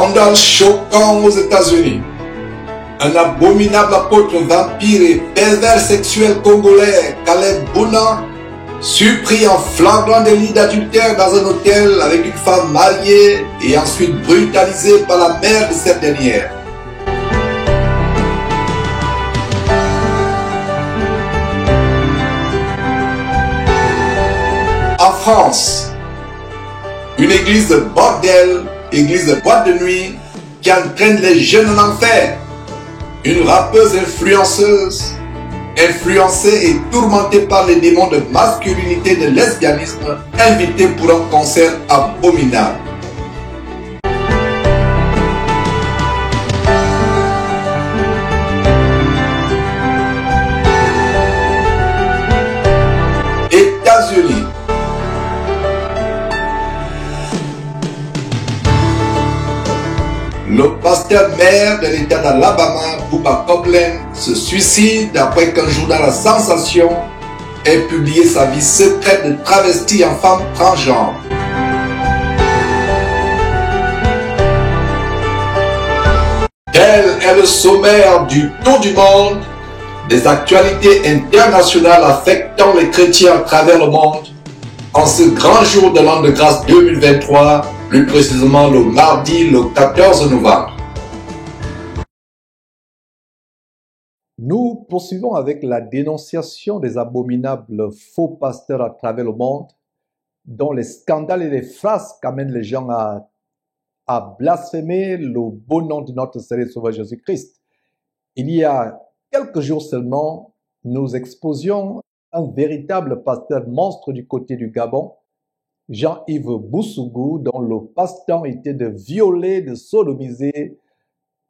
Scandale choquant aux États-Unis. Un abominable apôtre vampire et pervers sexuel congolais, Caleb Bouna, surpris en flagrant délit d'adultère dans un hôtel avec une femme mariée et ensuite brutalisé par la mère de cette dernière. En France, une église de bordel, église de boîte de nuit qui entraîne les jeunes en enfer. Une rappeuse influenceuse, influencée et tourmentée par les démons de masculinité et de lesbianisme, invitée pour un concert abominable. États-Unis. Le pasteur maire de l'État d'Alabama, Bubba Copeland, se suicide après qu'un journal à sensation ait publié sa vie secrète de travesti en femme transgenre. Tel est le sommaire du tour du monde des actualités internationales affectant les chrétiens à travers le monde en ce grand jour de l'an de grâce 2023, plus précisément le mardi le 14 novembre. Nous poursuivons avec la dénonciation des abominables faux pasteurs à travers le monde, dont les scandales et les phrases amènent les gens à blasphémer le beau nom de notre Seigneur et Sauveur Jésus-Christ. Il y a quelques jours seulement, nous exposions un véritable pasteur monstre du côté du Gabon, Jean-Yves Boussougou, dont le passe-temps était de violer, de sodomiser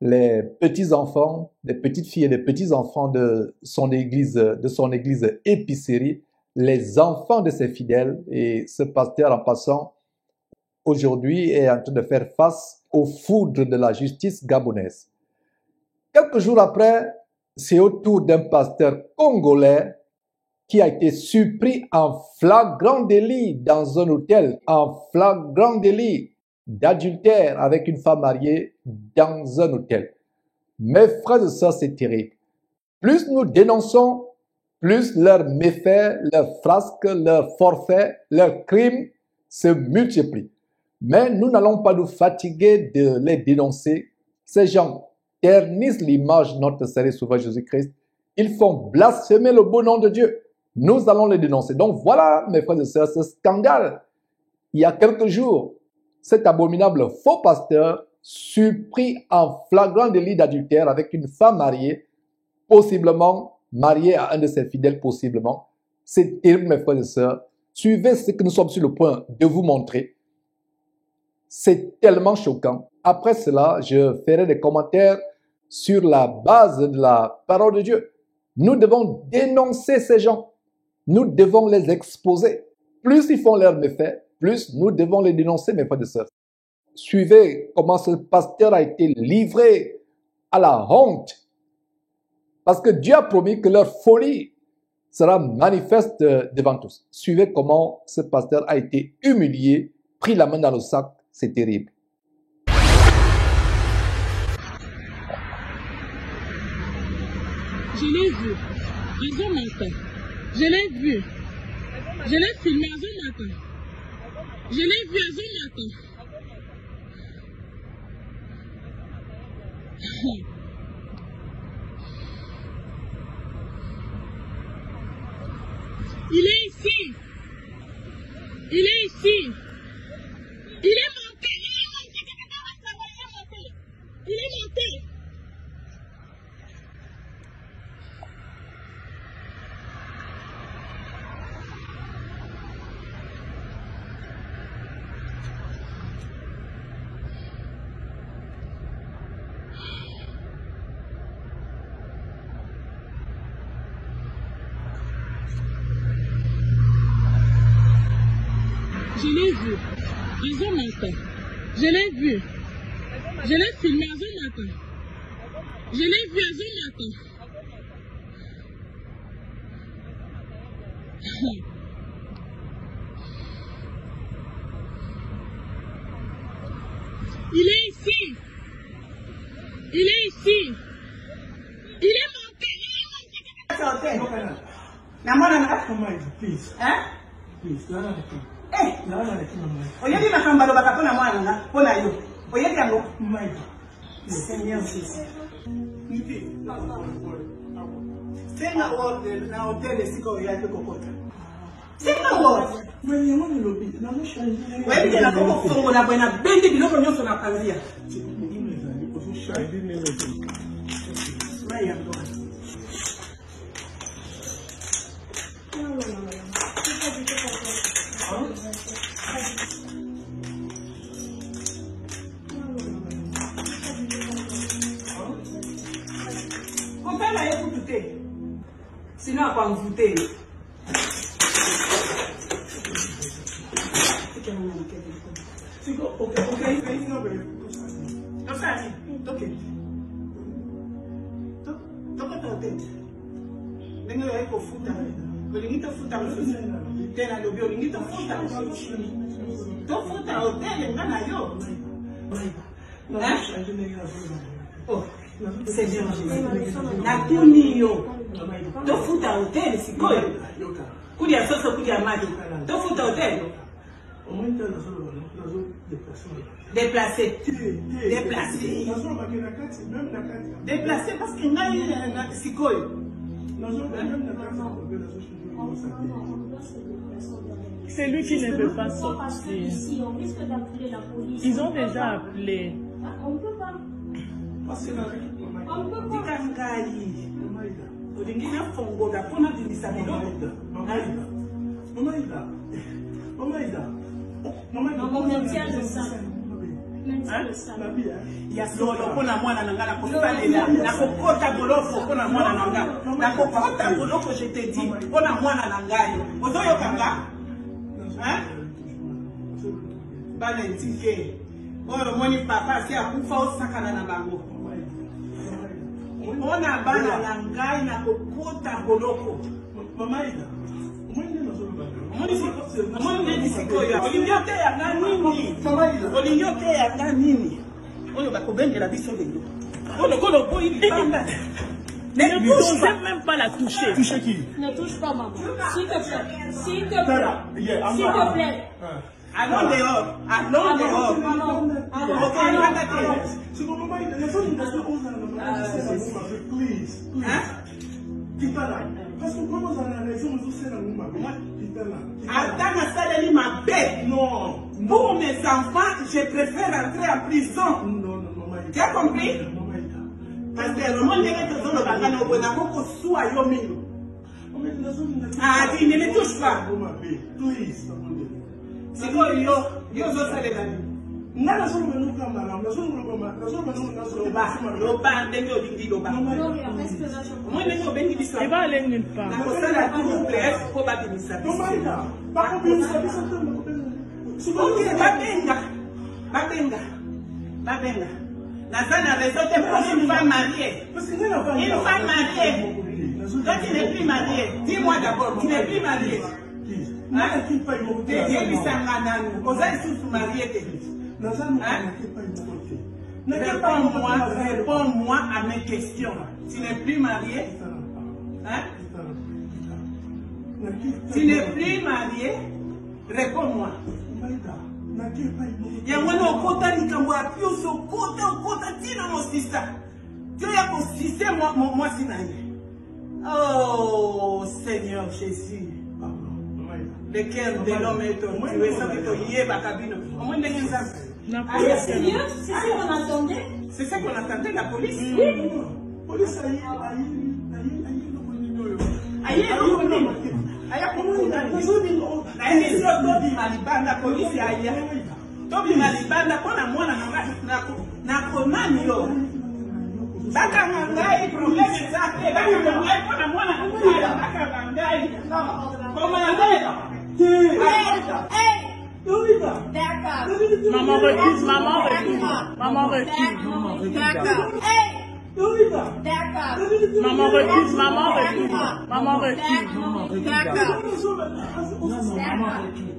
les petits-enfants, les petites filles et les petits-enfants de son église épicerie, les enfants de ses fidèles. Et ce pasteur, en passant, aujourd'hui est en train de faire face aux foudres de la justice gabonaise. Quelques jours après, c'est au tour d'un pasteur congolais qui a été surpris en flagrant délit dans un hôtel, en flagrant délit d'adultère avec une femme mariée dans un hôtel. Mes frères et sœurs, c'est terrible. Plus nous dénonçons, plus leurs méfaits, leurs frasques, leurs forfaits, leurs crimes se multiplient. Mais nous n'allons pas nous fatiguer de les dénoncer. Ces gens ternissent l'image de notre Seigneur et Sauveur Jésus-Christ. Ils font blasphémer le beau nom de Dieu. Nous allons les dénoncer. Donc voilà, mes frères et sœurs, ce scandale. Il y a quelques jours, cet abominable faux pasteur surpris en flagrant délit d'adultère avec une femme mariée, possiblement mariée à un de ses fidèles, possiblement. C'est terrible, mes frères et sœurs. Suivez ce que nous sommes sur le point de vous montrer. C'est tellement choquant. Après cela, je ferai des commentaires sur la base de la parole de Dieu. Nous devons dénoncer ces gens. Nous devons les exposer. Plus ils font leurs méfaits, plus nous devons les dénoncer, mes frères et sœurs. Suivez comment ce pasteur a été livré à la honte. Parce que Dieu a promis que leur folie sera manifeste devant tous. Suivez comment ce pasteur a été humilié, pris la main dans le sac. C'est terrible. Je l'ai vu. Ils ont matin. Je l'ai vu. Je l'ai filmé à un matin. Je l'ai vu à un matin. Il est ici. Il est ici. Il est monté. Il est monté. Je l'ai vu. Ils ont matin. Je l'ai vu. Je l'ai filmé à un matin. Je l'ai vu à un matin. Il est ici. Il est ici. Il est monté. Please. Hein? Please, eh, oyedi makamba lo baka pona mwana nga pona yo. Oyedi yango. Seigneur Jésus. C'est na hôtel, na hôtel siko ya kokota. C'est na hôtel. Mwenye mwana lobi, na mo changer. Wewe bien na koko fongo na bwana bendi biloko nyonso na panzia. Maya ndo. Combien là vous doutez? Sinon on va en douter. Seigneur Jésus, na tunio, to futa hotel sikoyo, kudia soso kudia maji, to futa hotel. Déplacé. Déplacé parce que n'a sikoyo. C'est lui qui ne veut pas sortir. Ils ont déjà appelé. On peut pas. On maintient le sang. Ya solo pona mwana nanga na kosalela na kokota bolofo pona mwana nanga na kokota bolofo je te dis pona mwana nanga yo ozoyo kanga hein bana ntike oro moni papa si akufa osakana na bango ona bana nanga na kokota bolofo mama ida Ne touche même pas la toucher. Toucher qui? Ne touche pas maman. S'il te plaît. S'il te plaît. S'il te plaît. Allons dehors. Allons dehors. Parce que comment on a raison, nous sommes Attends, ça ma bête. Non. Pour mes enfants, je préfère entrer en prison. Non, tu as compris? Parce que le monde est dans le bagage, on a beaucoup de sous à Yomino. Ah, tu ne me touches pas. C'est quoi, yo, ça les amis. Nana solo menu kamara, na solo loba ndenge olingi loba. Moi ndenge obengi biso. Il va aller nulle part. Na kosala tout presse pour babimisa. Pas babimisa biso. Ok, babenga. Nazana raison de pour une femme mariée. Une femme mariée. Toi tu n'es plus mariée. Dis-moi d'abord, tu n'es plus mariée. Réponds-moi à mes questions. Tu n'es plus marié? Hein? Tu n'es plus marié? Réponds-moi. Oh Seigneur Jésus. Le cœur de l'homme est torturé, ça veut dire Bakabino. Au moins, sérieux? C'est ce qu'on attendait? C'est ce qu'on attendait, la police? Oui. Police, Maman recule, maman recule. Maman recule. Maman recule, maman recule. Maman recule.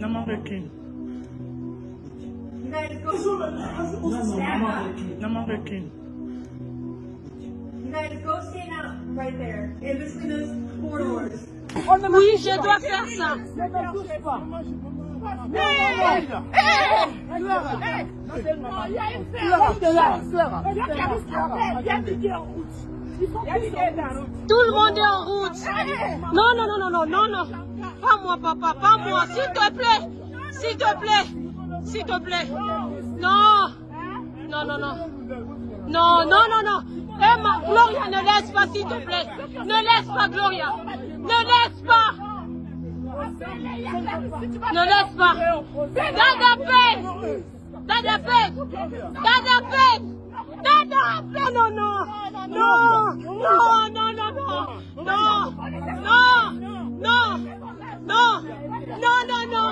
Maman recule. You guys go stand out right there in between those four doors. Oui, je dois faire ça. Tout le monde est en route. Non, non, non, non, non, non, non. Pas moi, papa, pas moi. S'il te plaît. S'il te plaît. S'il te plaît. Non. Non, non, non. Non, non, non, non. Emma, Gloria, ne laisse pas, s'il te plaît. Ne laisse pas, Gloria. Ne laisse pas. Ne laisse pas. Dada peine. Dada peine. Dada peine. Dada peine. Non, non. Non. Non, non, non, non. Non. Non. Non. Non. Non, non, non.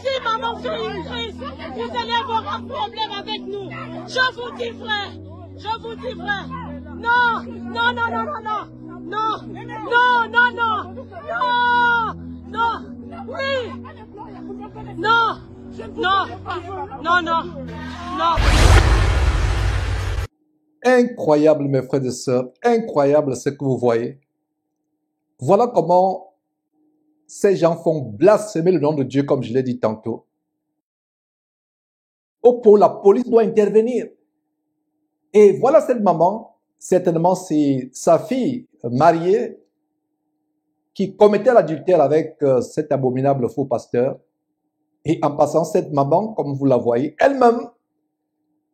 Si maman fait une crise, vous allez avoir un problème avec nous. Je vous dis, frère. Je vous dis, frère. Non. Non, non, non, non, non. Non. Non, non, non. Non. Non. Oui. Non. Non. Non, non. Non. Incroyable, mes frères et sœurs, incroyable ce que vous voyez. Voilà comment ces gens font blasphémer le nom de Dieu, comme je l'ai dit tantôt. Pour la police doit intervenir. Et voilà cette maman, certainement c'est sa fille mariée qui commettait l'adultère avec cet abominable faux pasteur. Et en passant, cette maman, comme vous la voyez, elle-même,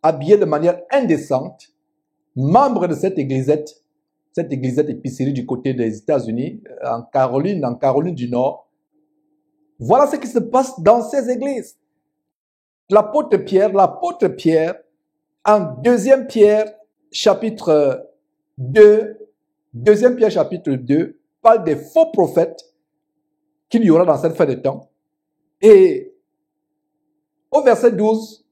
habillée de manière indécente, membre de cette églisette épicerie du côté des États-Unis, en Caroline du Nord. Voilà ce qui se passe dans ces églises. L'apôtre Pierre, en 2 Pierre chapitre 2, 2 Pierre chapitre 2, parle des faux prophètes qu'il y aura dans cette fin de temps. Et au verset 12,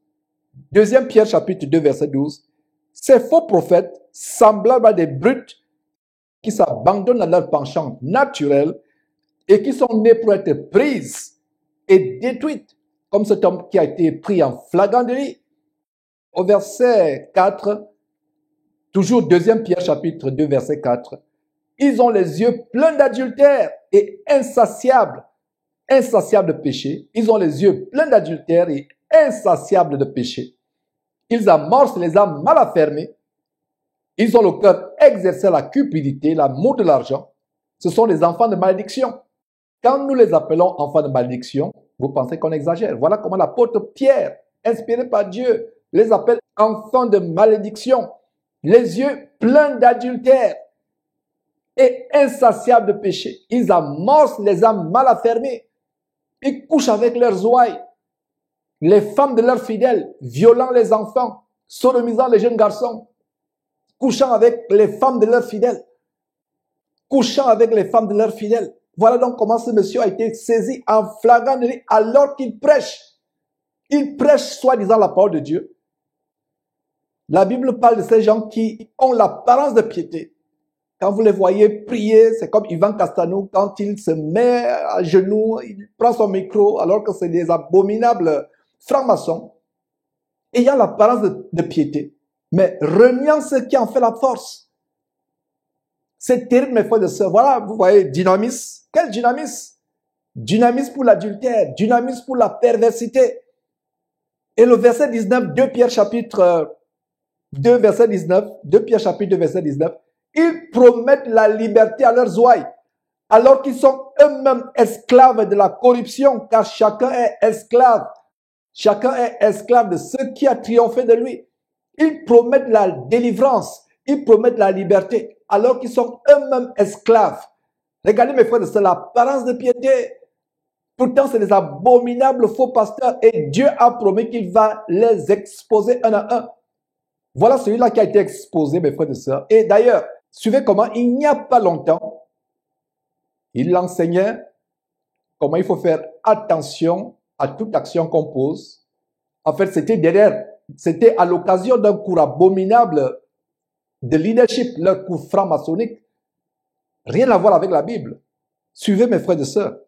2 Pierre chapitre 2, verset 12, ces faux prophètes, semblables à des brutes qui s'abandonnent à leur penchant naturel et qui sont nés pour être prises et détruites, comme cet homme qui a été pris en flagrant délit. Au verset 4, toujours 2 Pierre chapitre 2, verset 4, ils ont les yeux pleins d'adultère et insatiables de péché. Ils ont les yeux pleins d'adultère et insatiables de péché. Ils amorcent les âmes mal affermées. Ils ont le cœur exercé à la cupidité, l'amour de l'argent. Ce sont les enfants de malédiction. Quand nous les appelons enfants de malédiction, vous pensez qu'on exagère. Voilà comment l'apôtre Pierre, inspiré par Dieu, les appelle enfants de malédiction. Les yeux pleins d'adultère et insatiables de péché. Ils amorcent les âmes mal affermées. Ils couchent avec leurs ouailles. Les femmes de leurs fidèles, violant les enfants, sodomisant les jeunes garçons, couchant avec les femmes de leurs fidèles. Couchant avec les femmes de leurs fidèles. Voilà donc comment ce monsieur a été saisi en flagrant délit alors qu'il prêche. Il prêche soi-disant la parole de Dieu. La Bible parle de ces gens qui ont l'apparence de piété. Quand vous les voyez prier, c'est comme Ivan Castanou, quand il se met à genoux, il prend son micro alors que c'est des abominables francs-maçons. Et il y a l'apparence de piété. Mais reniant ce qui en fait la force. C'est terrible, mes frères et sœurs. Voilà, vous voyez, dynamisme. Quel dynamisme? Dynamisme pour l'adultère, dynamisme pour la perversité. Et le verset 19, 2 Pierre chapitre 2, verset 19, 2 Pierre chapitre 2, verset 19, ils promettent la liberté à leurs ouailles, alors qu'ils sont eux-mêmes esclaves de la corruption, car chacun est esclave. Chacun est esclave de ce qui a triomphé de lui. Ils promettent la délivrance, ils promettent la liberté, alors qu'ils sont eux-mêmes esclaves. Regardez mes frères, c'est l'apparence de piété. Pourtant, c'est des abominables faux pasteurs et Dieu a promis qu'il va les exposer un à un. Voilà celui-là qui a été exposé, mes frères et sœurs. Et d'ailleurs, suivez comment, il n'y a pas longtemps, il enseignait comment il faut faire attention à toute action qu'on pose. En fait, c'était à l'occasion d'un cours abominable de leadership, leur cours franc-maçonnique. Rien à voir avec la Bible. Suivez mes frères et sœurs.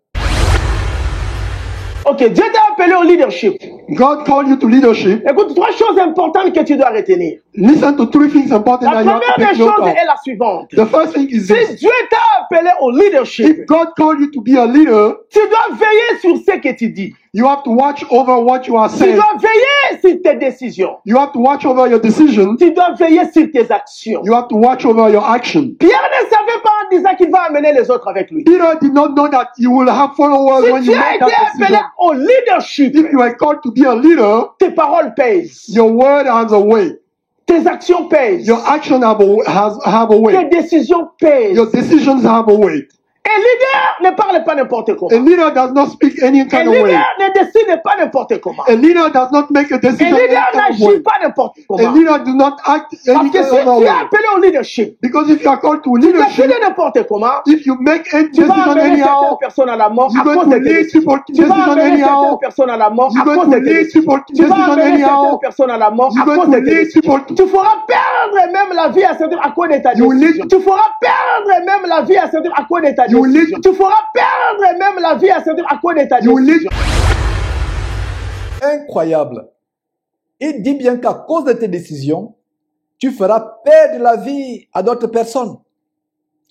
Ok, Dieu t'a appelé au leadership. God called you to leadership. Écoute, 3 choses importantes que tu dois retenir. Listen to 3 things important La that you have to première take des note choses of. est la suivante. The first thing is Si this. Dieu t'a appelé au leadership, If God called you to be a leader, tu dois veiller sur ce que tu dis. you have to watch over what you are Tu saying. dois veiller sur tes décisions. You have to watch over your decisions. Tu dois veiller sur tes actions. You have to watch over your action. Pierre ne savait pas en disant qu'il va amener les autres avec lui. Peter did not know that you will have followers when Si you tu as make été that appelé decision. au leadership, If you are called to be a leader, tes paroles pèsent. your word has a weight. Tes actions pèsent. Your action have a Tes weight. décisions pèsent. Your decisions have a weight. Un leader ne parle pas n'importe A comment. leader does not speak any Un kind of way. leader ne décide pas n'importe comment. A leader does not make a Un decision any leader kind of n'agit way. pas n'importe A comment. leader do not act any Parce que kind si of tu es way. appelé au leadership, Because if you are called to tu leadership, décides n'importe comment, if you make any tu vas decision amener certaines anyhow, personnes à la mort you're à cause going de to tes lead décisions. people to Tu vas decision amener certaines anyhow. personnes à la mort You're à going cause de to tes lead décisions. people to Tu vas decision amener certaines anyhow. personnes à la mort You're à going cause to de tes lead décisions. people to... Tu feras perdre même la vie à certains à cause de ta You will décision. lead- Tu feras perdre même la vie à certains à cause de ta You will décision. lead- Tu feras perdre même la vie à certains à cause de ta You will lead- décision. Incroyable. Il dit bien qu'à cause de tes décisions, tu feras perdre la vie à d'autres personnes.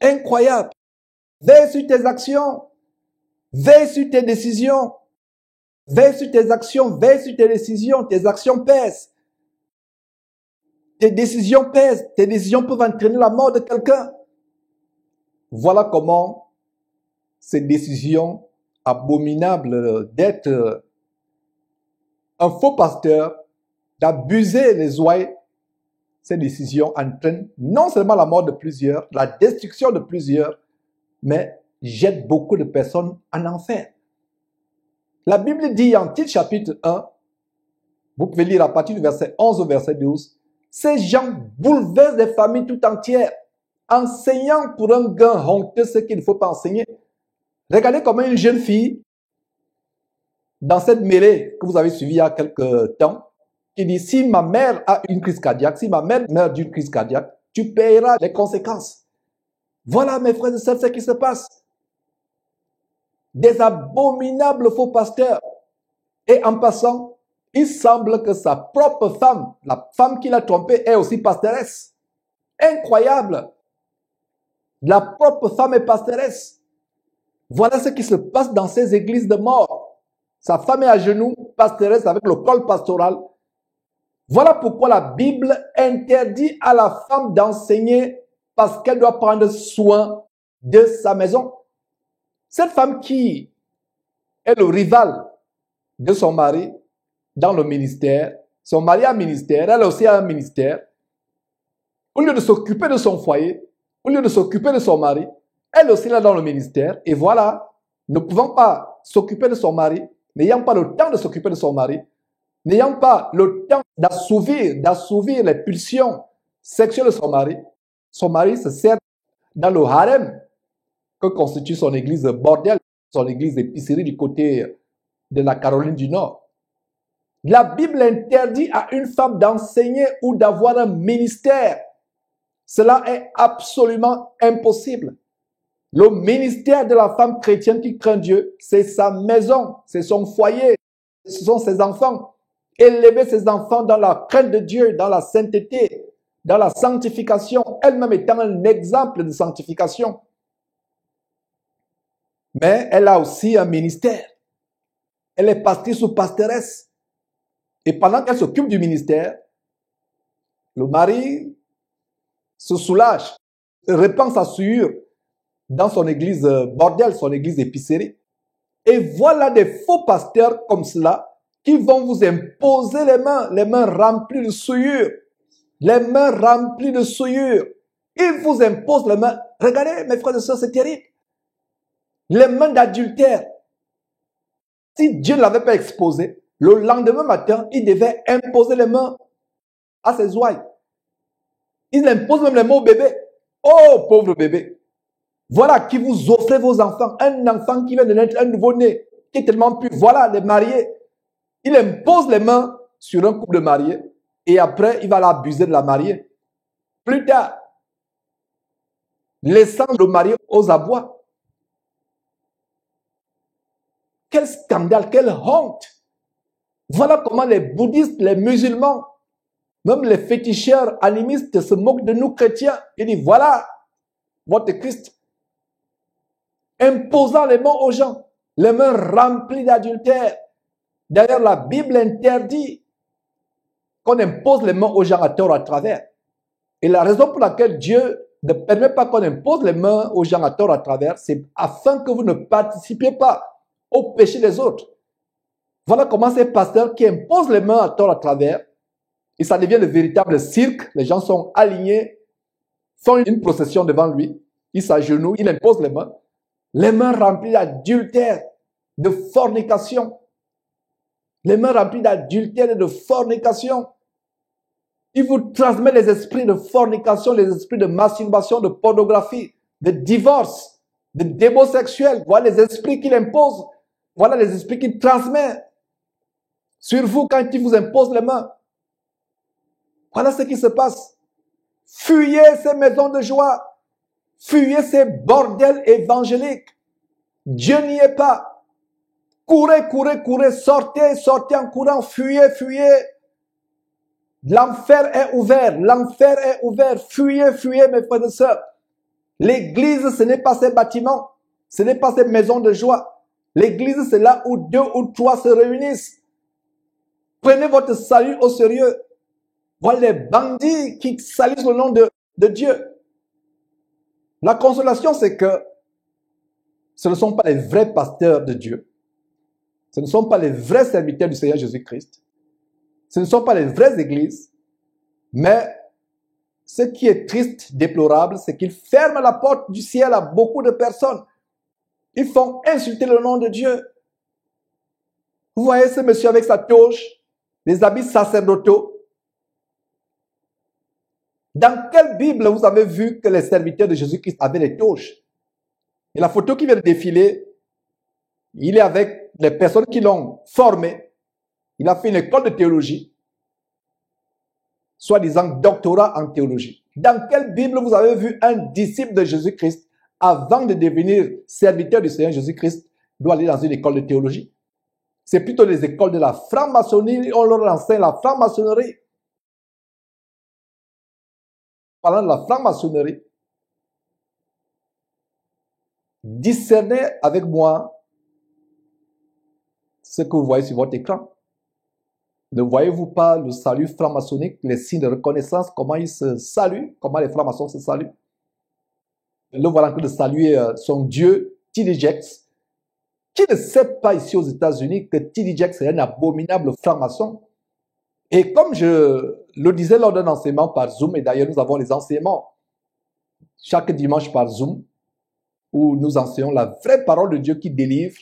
Incroyable. Veille sur tes actions. Veille sur tes décisions. Veille sur tes actions. Veille sur tes décisions. Tes actions pèsent. Tes décisions pèsent. Tes décisions peuvent entraîner la mort de quelqu'un. Voilà comment ces décisions abominables d'être un faux pasteur, d'abuser les ouailles, ces décisions entraînent non seulement la mort de plusieurs, la destruction de plusieurs, mais jettent beaucoup de personnes en enfer. La Bible dit en Tite chapitre 1, vous pouvez lire à partir du verset 11 au verset 12, ces gens bouleversent des familles tout entières, enseignant pour un gain honteux ce qu'il ne faut pas enseigner. Regardez comment une jeune fille, dans cette mêlée que vous avez suivie il y a quelques temps, qui dit, si ma mère a une crise cardiaque, si ma mère meurt d'une crise cardiaque, tu payeras les conséquences. Voilà, mes frères et sœurs, ce qui se passe. Des abominables faux pasteurs. Et en passant, il semble que sa propre femme, la femme qui l'a trompé, est aussi pastoresse. Incroyable. La propre femme est pastoresse. Voilà ce qui se passe dans ces églises de mort. Sa femme est à genoux, pastoresse avec le col pastoral. Voilà pourquoi la Bible interdit à la femme d'enseigner parce qu'elle doit prendre soin de sa maison. Cette femme qui est le rival de son mari dans le ministère, son mari a un ministère, elle aussi a un ministère, au lieu de s'occuper de son foyer, au lieu de s'occuper de son mari, elle aussi là dans le ministère, et voilà, ne pouvant pas s'occuper de son mari, n'ayant pas le temps de s'occuper de son mari, n'ayant pas le temps d'assouvir les pulsions sexuelles de son mari se sert dans le harem que constitue son église bordel, son église d'épicerie du côté de la Caroline du Nord. La Bible interdit à une femme d'enseigner ou d'avoir un ministère. Cela est absolument impossible. Le ministère de la femme chrétienne qui craint Dieu, c'est sa maison, c'est son foyer, ce sont ses enfants. Élever ses enfants dans la crainte de Dieu, dans la sainteté, dans la sanctification, elle-même étant un exemple de sanctification. Mais elle a aussi un ministère. Elle est pastrice ou pastoresse. Et pendant qu'elle s'occupe du ministère, le mari se soulage, répand sa souillure dans son église bordel, son église épicerie. Et voilà des faux pasteurs comme cela qui vont vous imposer les mains remplies de souillure. Les mains remplies de souillure. Ils vous imposent les mains. Regardez, mes frères et sœurs, c'est terrible. Les mains d'adultère. Si Dieu ne l'avait pas exposé, le lendemain matin, il devait imposer les mains à ses ouailles. Il impose même les mains au bébé. Oh, pauvre bébé. Voilà qui vous offrez vos enfants. Un enfant qui vient de naître, un nouveau-né, qui est tellement pur. Voilà, les mariés. Il impose les mains sur un couple de mariés et après, il va l'abuser de la mariée. Plus tard, laissant le marié aux abois. Quel scandale, quelle honte. Voilà comment les bouddhistes, les musulmans, même les féticheurs animistes se moquent de nous chrétiens. Ils disent, voilà votre Christ, imposant les mains aux gens, les mains remplies d'adultère. D'ailleurs, la Bible interdit qu'on impose les mains aux gens à tort à travers. Et la raison pour laquelle Dieu ne permet pas qu'on impose les mains aux gens à tort à travers, c'est afin que vous ne participiez pas au péché des autres. Voilà comment ces pasteurs qui imposent les mains à tort à travers, et ça devient le véritable cirque. Les gens sont alignés, font une procession devant lui, il s'agenouille, il impose les mains remplies d'adultère, de fornication. Les mains remplies d'adultère et de fornication. Il vous transmet les esprits de fornication, les esprits de masturbation, de pornographie, de divorce, de démons sexuels. Voilà les esprits qu'il impose. Voilà les esprits qu'il transmet sur vous quand il vous impose les mains. Voilà ce qui se passe. Fuyez ces maisons de joie. Fuyez ces bordels évangéliques. Dieu n'y est pas. Courez, courez, courez. Sortez, sortez en courant. Fuyez, fuyez. L'enfer est ouvert. L'enfer est ouvert. Fuyez, fuyez, mes frères et sœurs. L'église, ce n'est pas ces bâtiments. Ce n'est pas ces maisons de joie. L'église, c'est là où 2 ou 3 se réunissent. Prenez votre salut au sérieux. Voilà les bandits qui salissent le nom de Dieu. La consolation, c'est que ce ne sont pas les vrais pasteurs de Dieu. Ce ne sont pas les vrais serviteurs du Seigneur Jésus-Christ. Ce ne sont pas les vraies églises. Mais ce qui est triste, déplorable, c'est qu'ils ferment la porte du ciel à beaucoup de personnes. Ils font insulter le nom de Dieu. Vous voyez ce monsieur avec sa toge, les habits sacerdotaux. Dans quelle Bible vous avez vu que les serviteurs de Jésus-Christ avaient les toges? Et la photo qui vient de défiler, il est avec les personnes qui l'ont formé. Il a fait une école de théologie, soi-disant doctorat en théologie. Dans quelle Bible vous avez vu un disciple de Jésus-Christ, avant de devenir serviteur du Seigneur Jésus-Christ, doit aller dans une école de théologie? C'est plutôt les écoles de la franc-maçonnerie, on leur enseigne la franc-maçonnerie. Parlant de la franc-maçonnerie, discernez avec moi ce que vous voyez sur votre écran. Ne voyez-vous pas le salut franc-maçonnique, les signes de reconnaissance, comment ils se saluent, comment les francs-maçons se saluent? Le voilà en train de saluer son dieu, T.D. Jakes. Qui ne sait pas ici aux États-Unis que T.D. Jakes est un abominable franc-maçon? Et comme je le disais lors d'un enseignement par Zoom, et d'ailleurs nous avons les enseignements chaque dimanche par Zoom, où nous enseignons la vraie parole de Dieu qui délivre,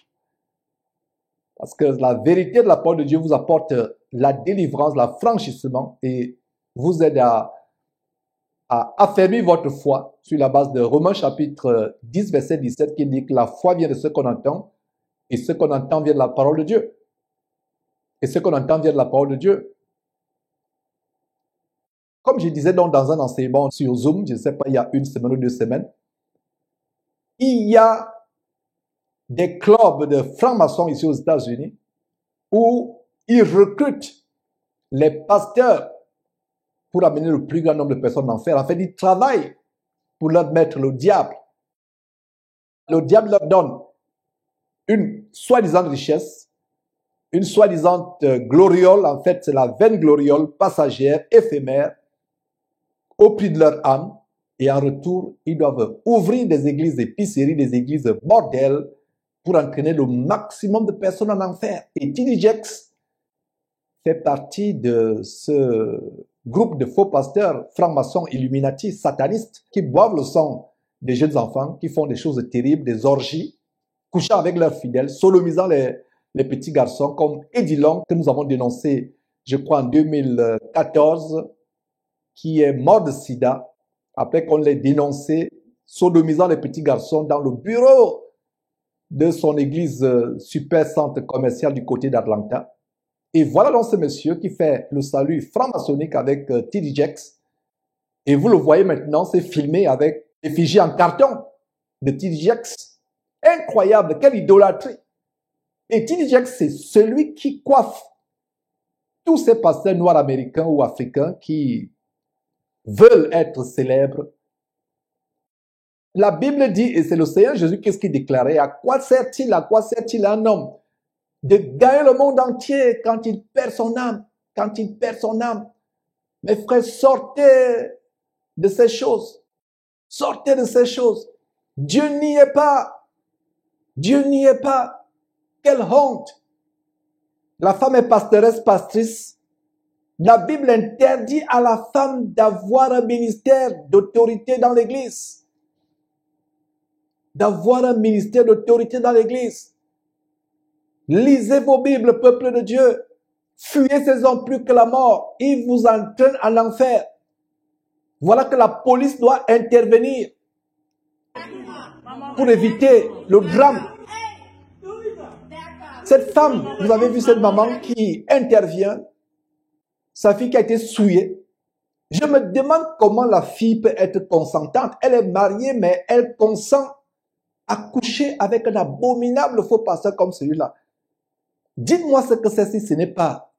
parce que la vérité de la parole de Dieu vous apporte la délivrance, l'affranchissement, et vous aide à affermir votre foi sur la base de Romains chapitre 10, verset 17, qui dit que la foi vient de ce qu'on entend, et ce qu'on entend vient de la parole de Dieu. Et ce qu'on entend vient de la parole de Dieu. Comme je disais donc dans un enseignement sur Zoom, je ne sais pas, il y a 1 semaine ou 2 semaines, il y a des clubs de francs-maçons ici aux États-Unis où ils recrutent les pasteurs pour amener le plus grand nombre de personnes en enfer. En fait, ils travaillent pour leur mettre le diable. Le diable leur donne une soi-disant richesse, une soi-disant gloriole. En fait, c'est la vaine gloriole passagère, éphémère, au prix de leur âme. Et en retour, ils doivent ouvrir des églises épiceries, des églises bordel, pour entraîner le maximum de personnes en enfer. Et T.D. Jakes fait partie de ce groupe de faux pasteurs francs-maçons illuminati satanistes qui boivent le sang des jeunes enfants, qui font des choses terribles, des orgies, couchant avec leurs fidèles, sodomisant les petits garçons, comme Eddie Long, que nous avons dénoncé, je crois, en 2014, qui est mort de sida, après qu'on l'ait dénoncé, sodomisant les petits garçons dans le bureau de son église super centre commercial du côté d'Atlanta. Et voilà donc ce monsieur qui fait le salut franc-maçonnique avec T.D. Jakes. Et vous le voyez maintenant, c'est filmé avec effigie en carton de T.D. Jakes. Incroyable, quelle idolâtrie. Et T.D. Jakes, c'est celui qui coiffe tous ces pasteurs noirs américains ou africains qui veulent être célèbres. La Bible dit, et c'est le Seigneur Jésus-Christ qui déclarait, à quoi sert-il à un homme de gagner le monde entier quand il perd son âme, Mes frères, sortez de ces choses. Sortez de ces choses. Dieu n'y est pas. Quelle honte. La femme est pastrice. La Bible interdit à la femme d'avoir un ministère d'autorité dans l'église. Lisez vos Bibles, peuple de Dieu. Fuyez ces hommes plus que la mort. Ils vous entraînent à l'enfer. Voilà que la police doit intervenir pour éviter le drame. Cette femme, vous avez vu cette maman qui intervient, sa fille qui a été souillée. Je me demande comment la fille peut être consentante. Elle est mariée, mais elle consent à coucher avec un abominable faux pasteur comme celui-là. Dites-moi ce que c'est si ce n'est pas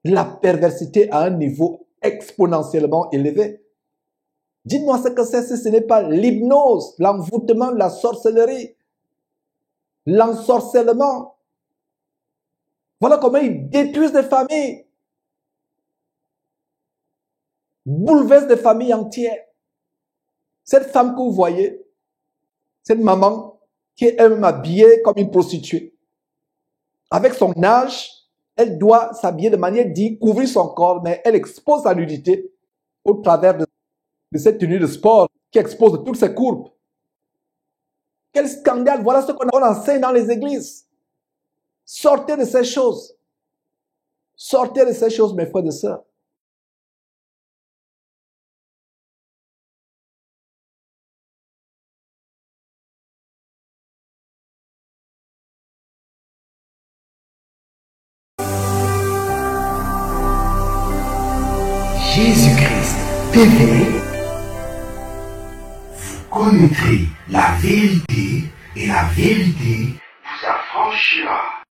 la perversité à un niveau exponentiellement élevé. Dites-moi ce que c'est si ce n'est pas l'hypnose, l'envoûtement, la sorcellerie, l'ensorcellement. Voilà comment ils détruisent des familles, bouleversent des familles entières. Cette femme que vous voyez, cette maman qui est elle-même habillée comme une prostituée, avec son âge, elle doit s'habiller de manière digne, couvrir son corps, mais elle expose sa nudité au travers de cette tenue de sport qui expose toutes ses courbes. Quel scandale! Voilà ce qu'on enseigne dans les églises. Sortez de ces choses. Sortez de ces choses, mes frères et sœurs. Jésus-Christ TV, vous connaîtrez la vérité et la vérité vous affranchira.